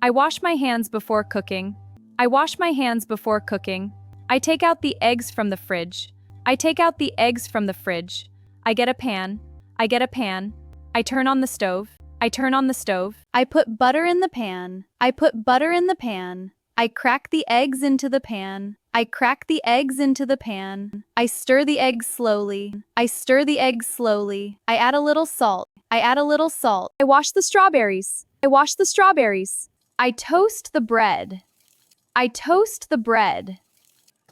I wash my hands before cooking. I wash my hands before cooking. I take out the eggs from the fridge. I take out the eggs from the fridge. I get a pan. I get a pan. I turn on the stove. I turn on the stove. I put butter in the pan. I put butter in the pan. I crack the eggs into the pan. I crack the eggs into the pan. I stir the eggs slowly. I stir the eggs slowly. I add a little salt. I add a little salt. I wash the strawberries. I wash the strawberries. I toast the bread. I toast the bread.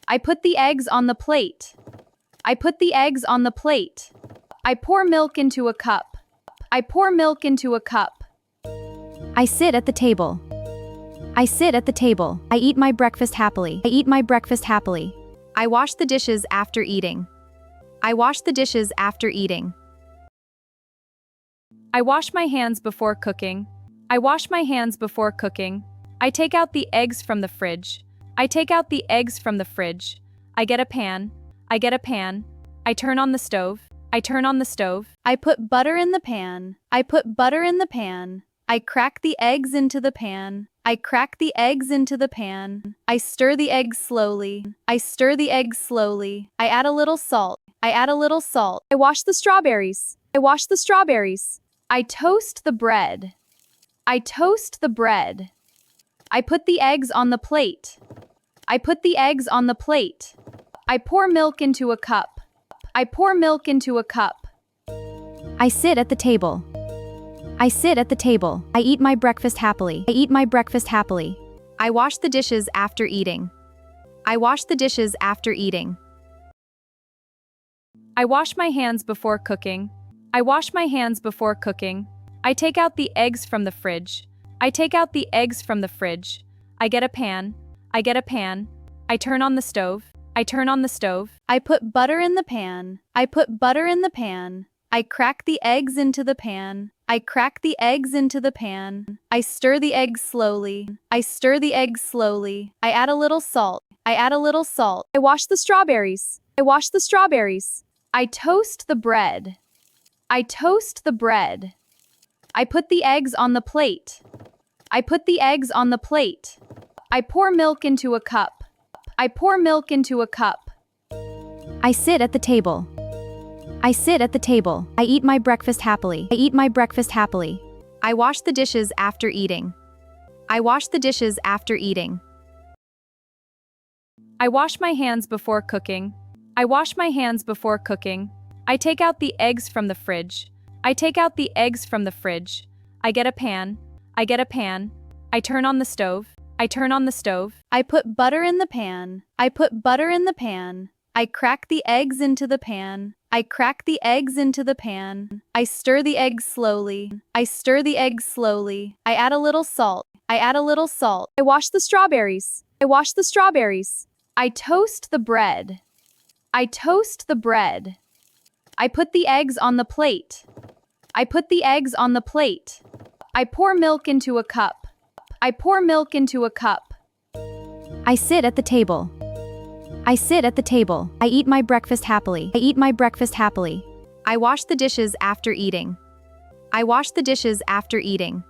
I put the eggs on the plate. I put the eggs on the plate. I pour milk into a cup. I pour milk into a cup. I sit at the table. I sit at the table. I eat my breakfast happily. I eat my breakfast happily. I wash the dishes after eating. I wash the dishes after eating. I wash my hands before cooking. I wash my hands before cooking. I take out the eggs from the fridge. I take out the eggs from the fridge. I get a pan. I get a pan. I turn on the stove. I turn on the stove. I put butter in the pan. I put butter in the pan. I crack the eggs into the pan. I crack the eggs into the pan. I stir the eggs slowly. I stir the eggs slowly. I add a little salt. I add a little salt. I wash the strawberries. I wash the strawberries. I toast the bread. I toast the bread. I put the eggs on the plate. I put the eggs on the plate. I pour milk into a cup. I pour milk into a cup. I sit at the table. I sit at the table. I eat my breakfast happily. I eat my breakfast happily. I wash the dishes after eating. I wash the dishes after eating. I wash my hands before cooking. I wash my hands before cooking. I take out the eggs from the fridge. I take out the eggs from the fridge. I get a pan. I get a pan. I turn on the stove. I turn on the stove. I put butter in the pan. I put butter in the pan. I crack the eggs into the pan. I crack the eggs into the pan. I stir the eggs slowly. I stir the eggs slowly. I add a little salt. I add a little salt. I wash the strawberries. I wash the strawberries. I toast the bread. I toast the bread. I put the eggs on the plate. I put the eggs on the plate. I pour milk into a cup. I pour milk into a cup. I sit at the table. I sit at the table. I eat my breakfast happily. I eat my breakfast happily. I wash the dishes after eating. I wash the dishes after eating. I wash my hands before cooking. I wash my hands before cooking. I take out the eggs from the fridge. I take out the eggs from the fridge. I get a pan. I get a pan. I turn on the stove. I turn on the stove. I put butter in the pan. I put butter in the pan. I crack the eggs into the pan. I crack the eggs into the pan. I stir the eggs slowly. I stir the eggs slowly. I add a little salt. I add a little salt. I wash the strawberries. I wash the strawberries. I toast the bread. I toast the bread. I put the eggs on the plate. I put the eggs on the plate. I pour milk into a cup. I pour milk into a cup. I sit at the table. I sit at the table. I eat my breakfast happily. I eat my breakfast happily. I wash the dishes after eating. I wash the dishes after eating.